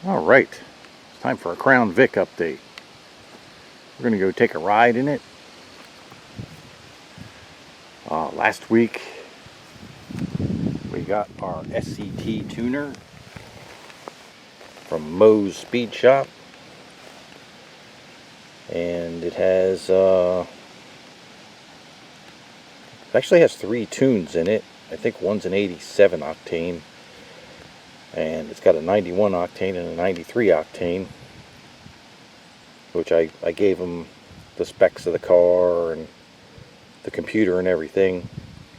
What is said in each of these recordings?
Alright, it's time for a Crown Vic update. We're going to go take a ride in it. Last week we got our SCT Tuner from Moe's Speed Shop, and it has actually has 3 tunes in it. I think one's an 87 octane, and it's got a 91 octane and a 93 octane, which I gave them the specs of the car and the computer and everything,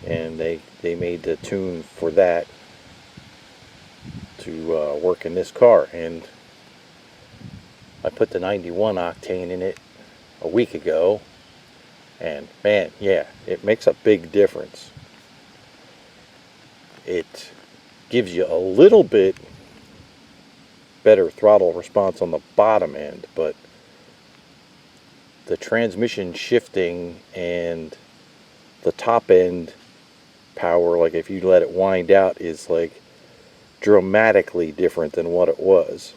and they made the tune for that to work in this car. And I put the 91 octane in it a week ago, and man, yeah, it makes a big difference. It gives you a little bit better throttle response on the bottom end, but the transmission shifting and the top end power, like if you let it wind out, is like dramatically different than what it was.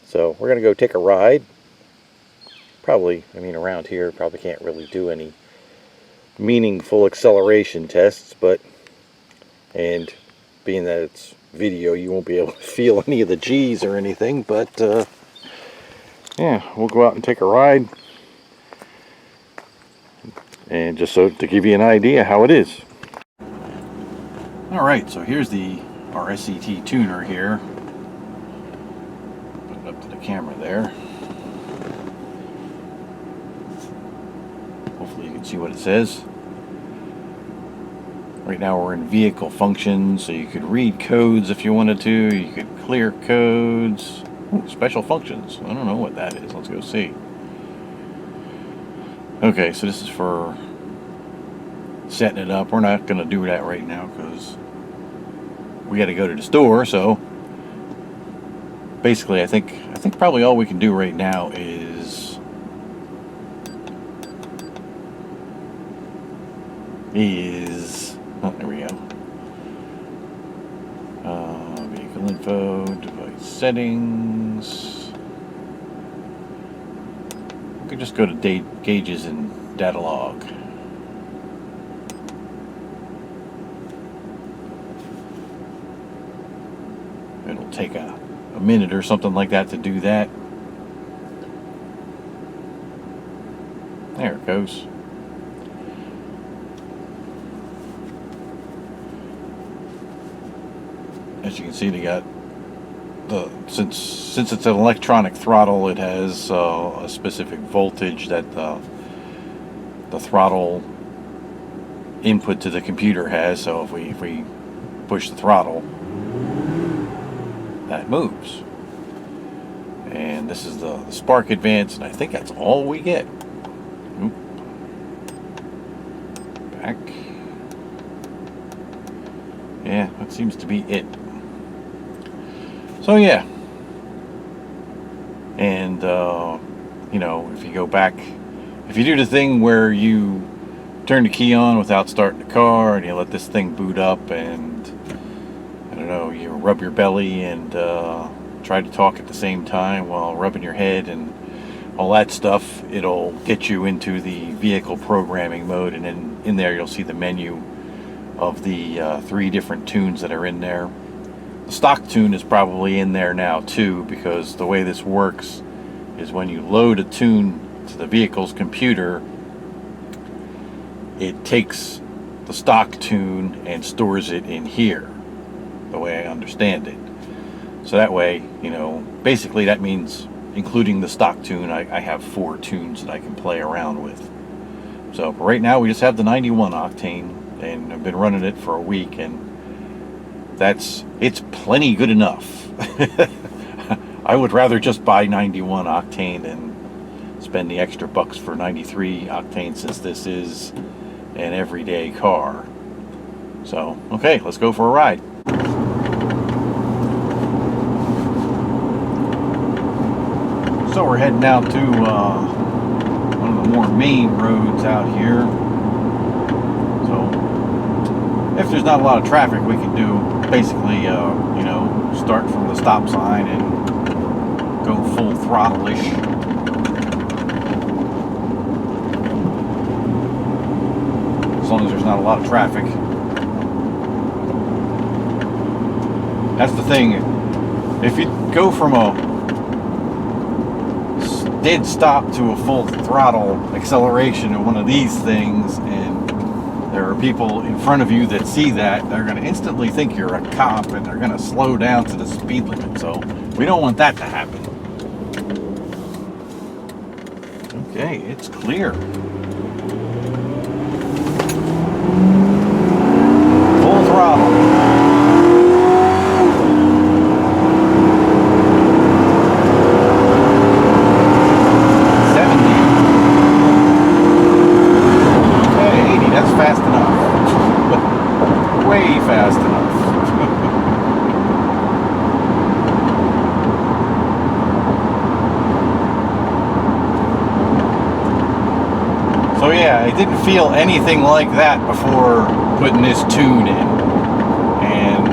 So we're gonna go take a ride. Probably, I mean, around here probably can't really do any meaningful acceleration tests, but, and being that it's video, you won't be able to feel any of the G's or anything, but yeah, we'll go out and take a ride, and just so to give you an idea how it is. Alright, so here's our SCT Tuner here. Put it up to the camera there. Hopefully you can see what it says. Right now we're in vehicle functions, so you could read codes if you wanted to, you could clear codes. Ooh, special functions. I don't know what that is. Let's go see. Okay, so this is for setting it up. We're not going to do that right now because we got to go to the store. So basically, I think probably all we can do right now is oh, there we go. Vehicle info, device settings. We could just go to gauges and data log. It'll take a minute or something like that to do that. There it goes. As you can see, they got since it's an electronic throttle, it has a specific voltage that the throttle input to the computer has. So if we push the throttle, that moves. And this is the Spark Advance, and I think that's all we get. Oop. Back. Yeah, that seems to be it. So yeah, and you know, if you go back, if you do the thing where you turn the key on without starting the car and you let this thing boot up, and I don't know, you rub your belly and try to talk at the same time while rubbing your head and all that stuff, it'll get you into the vehicle programming mode, and then in there you'll see the menu of the 3 different tunes that are in there. The stock tune is probably in there now too, because the way this works is when you load a tune to the vehicle's computer, it takes the stock tune and stores it in here, the way I understand it. So that way, you know, basically that means, including the stock tune, I have 4 tunes that I can play around with. So right now we just have the 91 octane, and I've been running it for a week, and it's plenty good enough. I would rather just buy 91 octane and spend the extra bucks for 93 octane, since this is an everyday car. So, okay, let's go for a ride. So we're heading out to one of the more main roads out here. So if there's not a lot of traffic, we can do basically, you know, start from the stop sign and go full throttle-ish. As long as there's not a lot of traffic. That's the thing. If you go from a dead stop to a full throttle acceleration in one of these things, and there are people in front of you that see that, they're going to instantly think you're a cop and they're going to slow down to the speed limit. So we don't want that to happen. Okay, it's clear. Full throttle. So yeah, I didn't feel anything like that before putting this tune in. And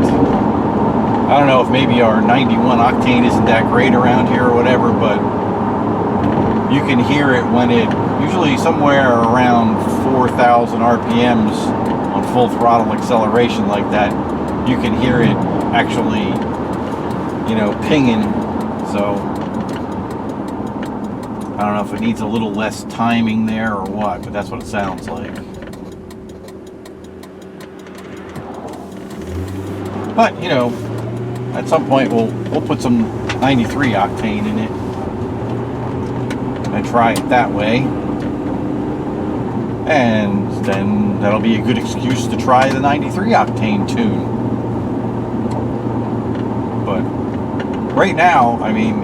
I don't know if maybe our 91 octane isn't that great around here or whatever, but you can hear it when it, usually somewhere around 4,000 RPMs on full throttle acceleration like that, you can hear it actually, you know, pinging. So I don't know if it needs a little less timing there or what, but that's what it sounds like. But, you know, at some point we'll put some 93 octane in it and try it that way. And then that'll be a good excuse to try the 93 octane tune. But right now, I mean,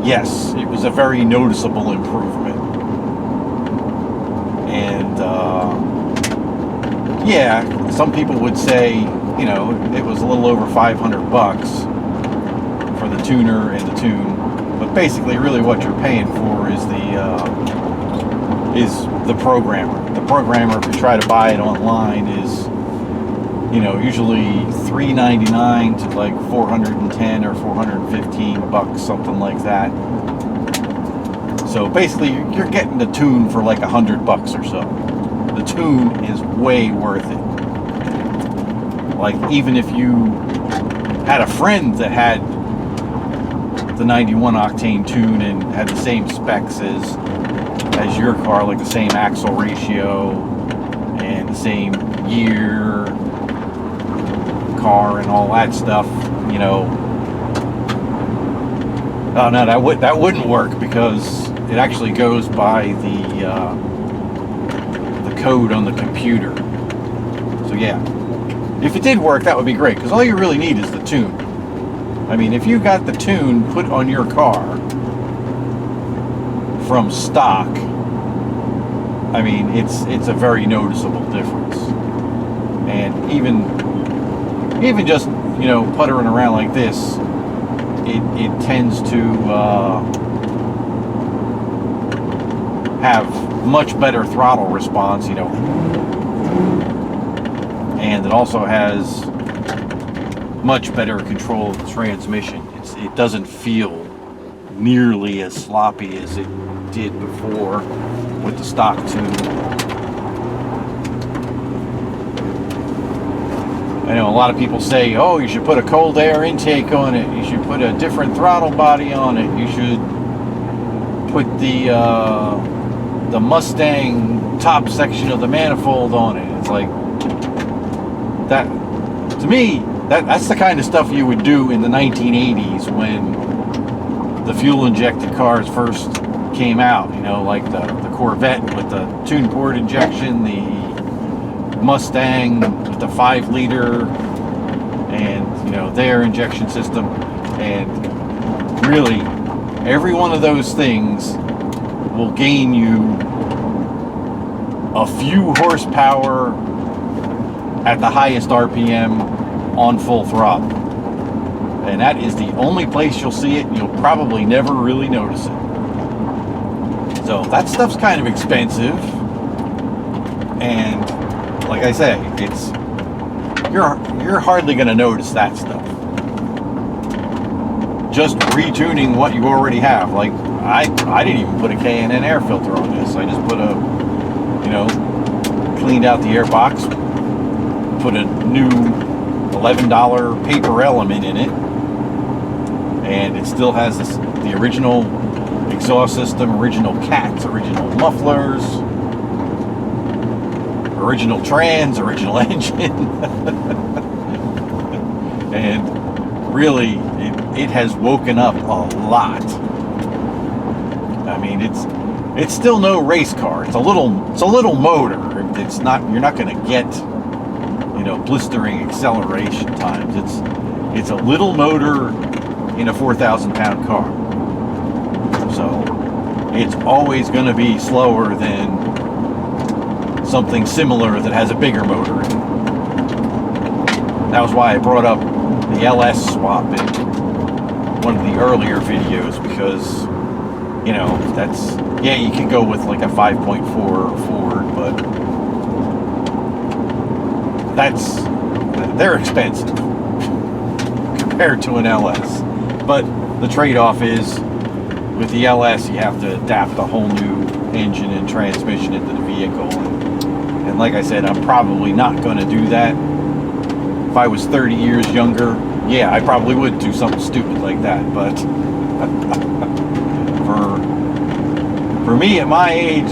yes, it was a very noticeable improvement. And yeah, some people would say, you know, it was a little over $500 for the tuner and the tune. But basically, really, what you're paying for is the programmer. The programmer, if you try to buy it online, is, you know, usually $399 to like $410 or $415, something like that. So basically, you're getting the tune for like $100 or so. The tune is way worth it. Like, even if you had a friend that had the 91 octane tune and had the same specs as your car, like the same axle ratio and the same year, car and all that stuff, you know. Oh no, that wouldn't work, because it actually goes by the code on the computer. So yeah, if it did work, that would be great, because all you really need is the tune. I mean, if you got the tune put on your car from stock, I mean, it's a very noticeable difference. And even just, you know, puttering around like this, it tends to have much better throttle response, you know, and it also has much better control of the transmission. It doesn't feel nearly as sloppy as it did before with the stock tune. I know a lot of people say, oh, you should put a cold air intake on it, you should put a different throttle body on it, you should put the Mustang top section of the manifold on it. It's like, that, to me, that's the kind of stuff you would do in the 1980s when the fuel injected cars first came out, you know, like the Corvette with the tune port injection, the Mustang with the 5-liter, and, you know, their injection system. And really, every one of those things will gain you a few horsepower at the highest RPM on full throttle. And that is the only place you'll see it, and you'll probably never really notice it. So that stuff's kind of expensive, and like I say, you're hardly going to notice that stuff. Just retuning what you already have. Like I didn't even put a K&N air filter on this. I just put a, you know, cleaned out the air box, put a new $11 paper element in it, and it still has the original exhaust system, original cats, original mufflers, original trans, original engine. And really it has woken up a lot. I mean, it's still no race car. It's a little motor. It's not, you're not going to get, you know, blistering acceleration times. It's a little motor in a 4,000 pound car. So it's always going to be slower than something similar that has a bigger motor in it. That was why I brought up the LS swap in one of the earlier videos, because, you know, that's, yeah, you can go with like a 5.4 Ford, but they're expensive compared to an LS. But the trade-off is, with the LS, you have to adapt a whole new engine and transmission into the vehicle. And like I said, I'm probably not going to do that. If I was 30 years younger, yeah, I probably would do something stupid like that. But for me at my age,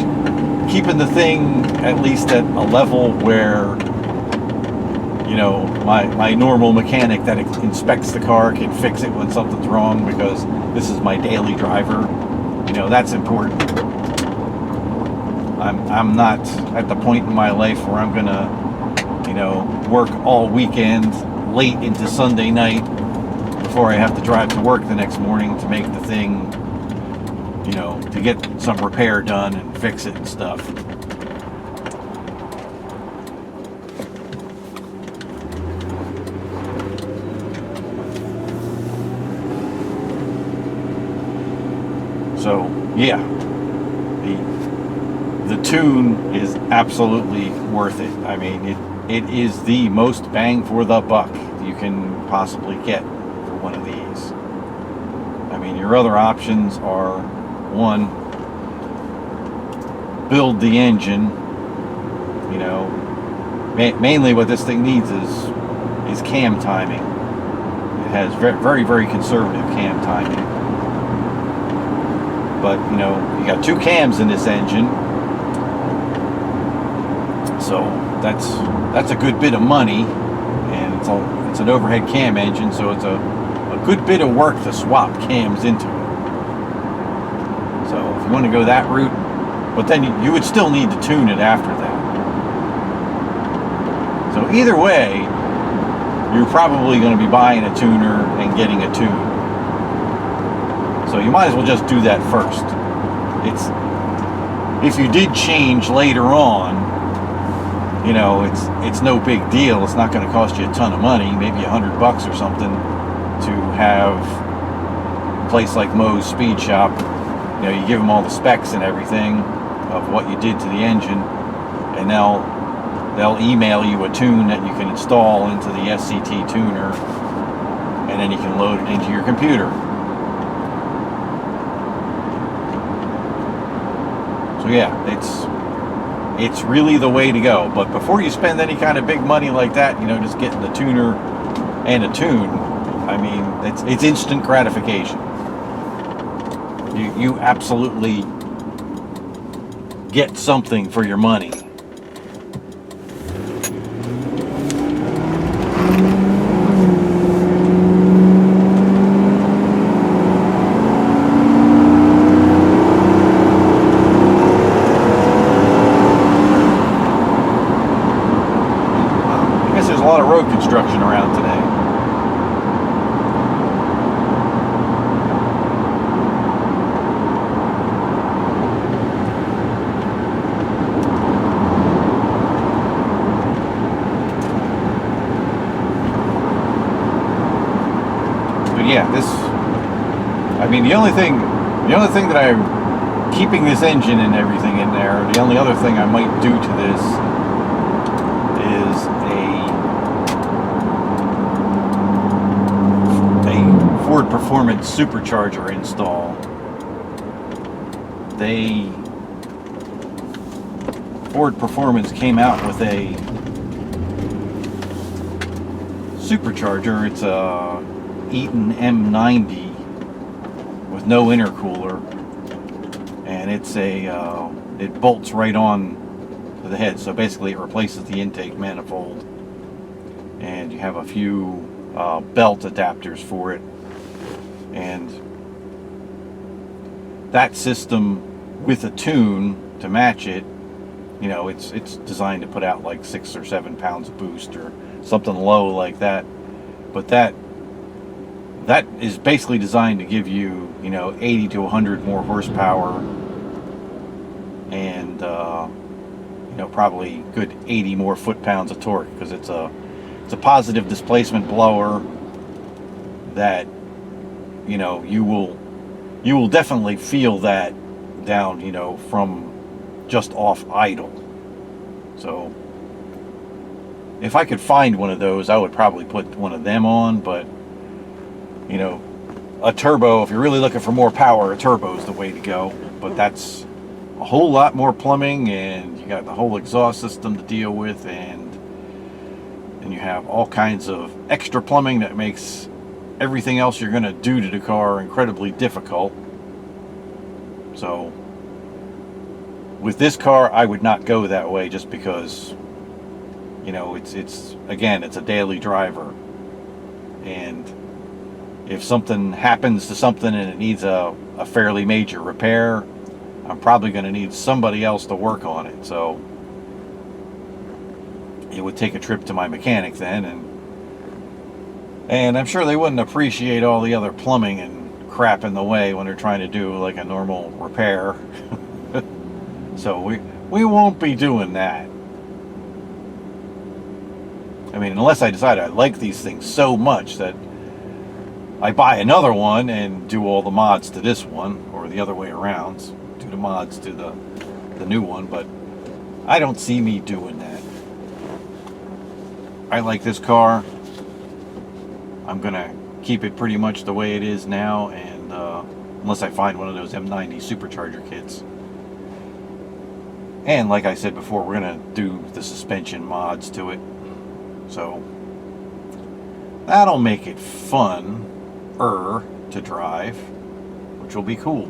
keeping the thing at least at a level where, you know, my normal mechanic that inspects the car can fix it when something's wrong, because this is my daily driver, you know, that's important. I'm not at the point in my life where I'm gonna, you know, work all weekend late into Sunday night before I have to drive to work the next morning to make the thing, you know, to get some repair done and fix it and stuff. So yeah, the tune is absolutely worth it. I mean, it is the most bang for the buck you can possibly get for one of these. I mean, your other options are, one, build the engine. You know, mainly what this thing needs is cam timing. It has very, very conservative cam timing. But, you know, you got 2 cams in this engine, so that's a good bit of money, and it's an overhead cam engine, so it's a good bit of work to swap cams into it. So if you want to go that route, but then you would still need to tune it after that. So either way, you're probably going to be buying a tuner and getting a tune. So you might as well just do that first. If you did change later on, you know, it's no big deal. It's not going to cost you a ton of money, maybe $100 or something, to have a place like Moe's Speed Shop. You know, you give them all the specs and everything of what you did to the engine, and they'll email you a tune that you can install into the SCT Tuner, and then you can load it into your computer. So yeah, it's really the way to go. But before you spend any kind of big money like that, you know, just getting the tuner and a tune, I mean, it's instant gratification. You absolutely get something for your money. A lot of road construction around today. But yeah, I mean, the only thing that I'm keeping this engine and everything in there, the only other thing I might do to this is a performance supercharger install. Ford Performance came out with a supercharger. It's a Eaton M90 with no intercooler, and it bolts right on to the head. So basically, it replaces the intake manifold, and you have a few belt adapters for it, and that system with a tune to match it, you know, it's designed to put out like 6 or 7 pounds of boost or something low like that. But that is basically designed to give you, you know, 80 to 100 more horsepower, and you know, probably good 80 more foot-pounds of torque, because it's a positive displacement blower that, you know, you will definitely feel that down, you know, from just off idle. So if I could find one of those, I would probably put one of them on. But, you know, a turbo, if you're really looking for more power, a turbo is the way to go. But that's a whole lot more plumbing, and you got the whole exhaust system to deal with, and you have all kinds of extra plumbing that makes everything else you're going to do to the car incredibly difficult. So with this car, I would not go that way, just because, you know, it's again, it's a daily driver, and if something happens to something and it needs a fairly major repair, I'm probably going to need somebody else to work on it. So it would take a trip to my mechanic then, and I'm sure they wouldn't appreciate all the other plumbing and crap in the way when they're trying to do like a normal repair. So we won't be doing that. I mean, unless I decide I like these things so much that I buy another one and do all the mods to this one, or the other way around, do the mods to the new one. But I don't see me doing that. I like this car. I'm gonna keep it pretty much the way it is now, and unless I find one of those M90 supercharger kits. And like I said before, we're gonna do the suspension mods to it, so that'll make it fun to drive, which will be cool.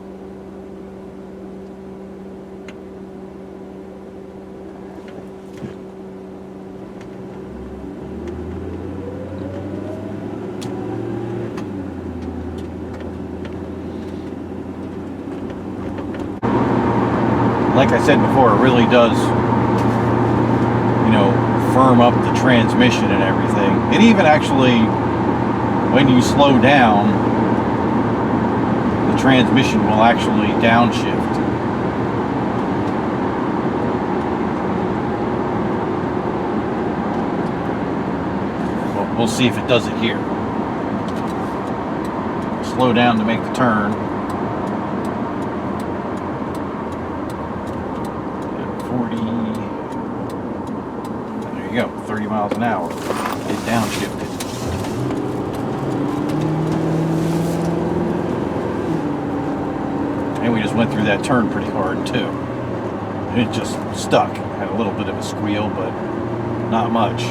Like I said before, it really does, you know, firm up the transmission and everything. And even actually, when you slow down, the transmission will actually downshift. Well, we'll see if it does it here. Slow down to make the turn. 40. There you go, 30 miles an hour. It downshifted. And we just went through that turn pretty hard too. It just stuck. Had a little bit of a squeal, but not much.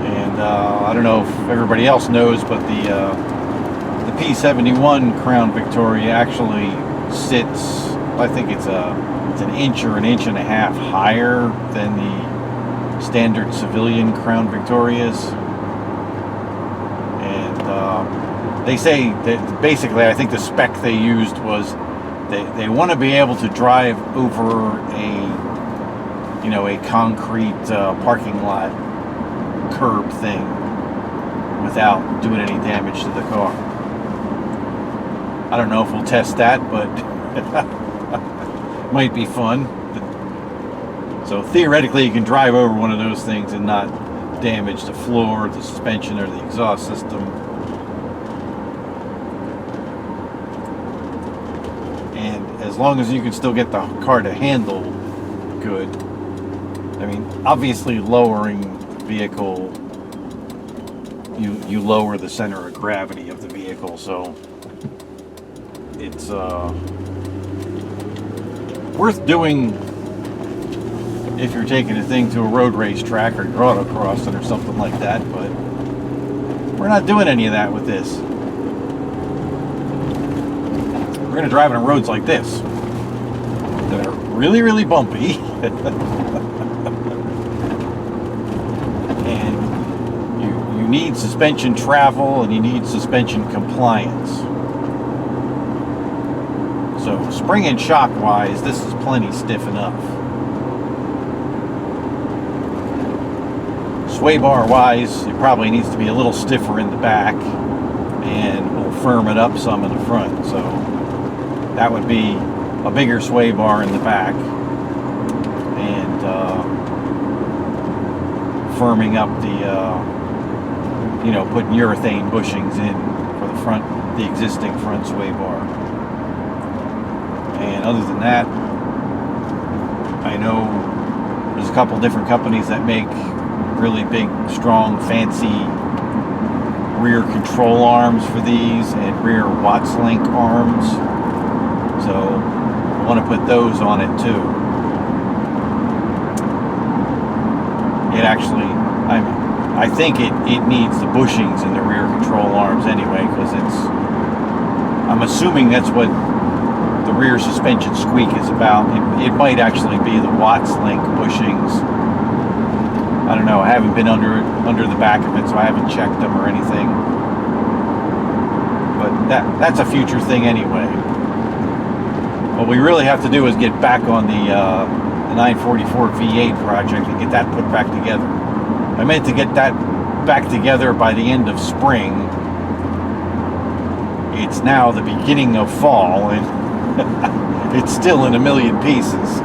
And I don't know if everybody else knows, but the P71 Crown Victoria actually sits, I think it's an inch or an inch and a half higher than the standard civilian Crown Victorias. And they say that basically, I think the spec they used was they want to be able to drive over a concrete parking lot curb thing without doing any damage to the car. I don't know if we'll test that, but it might be fun. So theoretically, you can drive over one of those things and not damage the floor, the suspension, or the exhaust system. And as long as you can still get the car to handle good. I mean, obviously lowering vehicle you lower the center of gravity of the vehicle, so it's worth doing if you're taking a thing to a road race track or you're autocrossing or something like that, but we're not doing any of that with this. We're going to drive on roads like this that are really, really bumpy. And you need suspension travel and you need suspension compliance. So spring and shock wise, this is plenty stiff enough. Sway bar wise, it probably needs to be a little stiffer in the back, and we'll firm it up some in the front. So that would be a bigger sway bar in the back, and firming up the, putting urethane bushings in for the front, the existing front sway bar. And other than that, I know there's a couple different companies that make really big, strong, fancy rear control arms for these and rear Watts link arms. So I want to put those on it too. It actually, I think it needs the bushings in the rear control arms anyway, because I'm assuming that's what the rear suspension squeak is about. It might actually be the Watts link bushings. I don't know, I haven't been under the back of it, so I haven't checked them or anything. But that's a future thing anyway. What we really have to do is get back on the 944 V8 project and get that put back together. I meant to get that back together by the end of spring. It's now the beginning of fall, and it's still in a million pieces.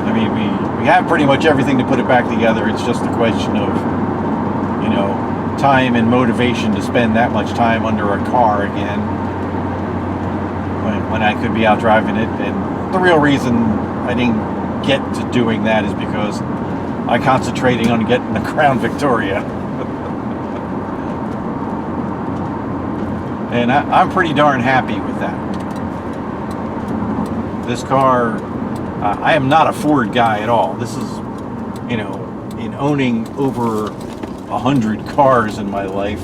I mean, we have pretty much everything to put it back together. It's just a question of, time and motivation to spend that much time under a car again when I could be out driving it. And the real reason I didn't get to doing that is because I'm concentrating on getting the Crown Victoria. And I'm pretty darn happy with that. This car, I am not a Ford guy at all. This is, in owning over 100 cars in my life,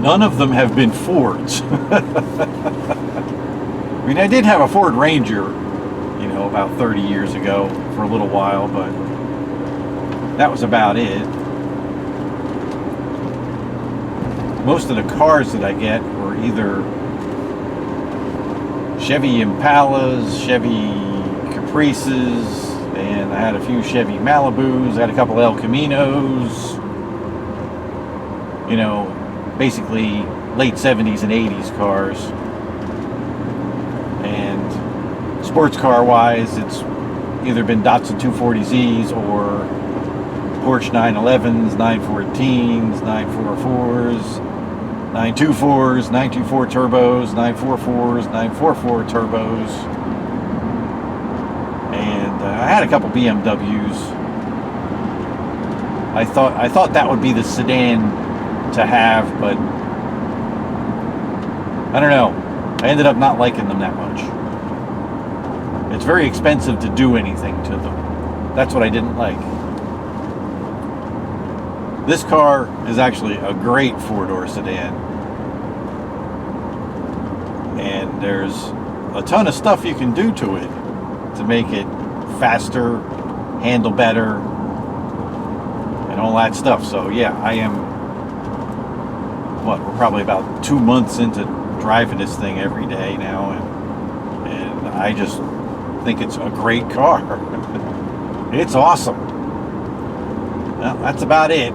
none of them have been Fords. I mean, I did have a Ford Ranger, about 30 years ago for a little while, but that was about it. Most of the cars that I get were either Chevy Impalas, Chevy Caprices, and I had a few Chevy Malibus, I had a couple El Caminos, basically late 70s and 80s cars. And sports car wise, it's either been Datsun 240Zs or Porsche 911s, 914s, 944s, 924s, 924 turbos, 944s, 944 turbos, and I had a couple BMWs. I thought that would be the sedan to have, but I don't know. I ended up not liking them that much. It's very expensive to do anything to them. That's what I didn't like. This car is actually a great four-door sedan. And there's a ton of stuff you can do to it to make it faster, handle better, and all that stuff. So yeah, I am, we're probably about 2 months into driving this thing every day now, and I just think it's a great car. It's awesome. Well, that's about it.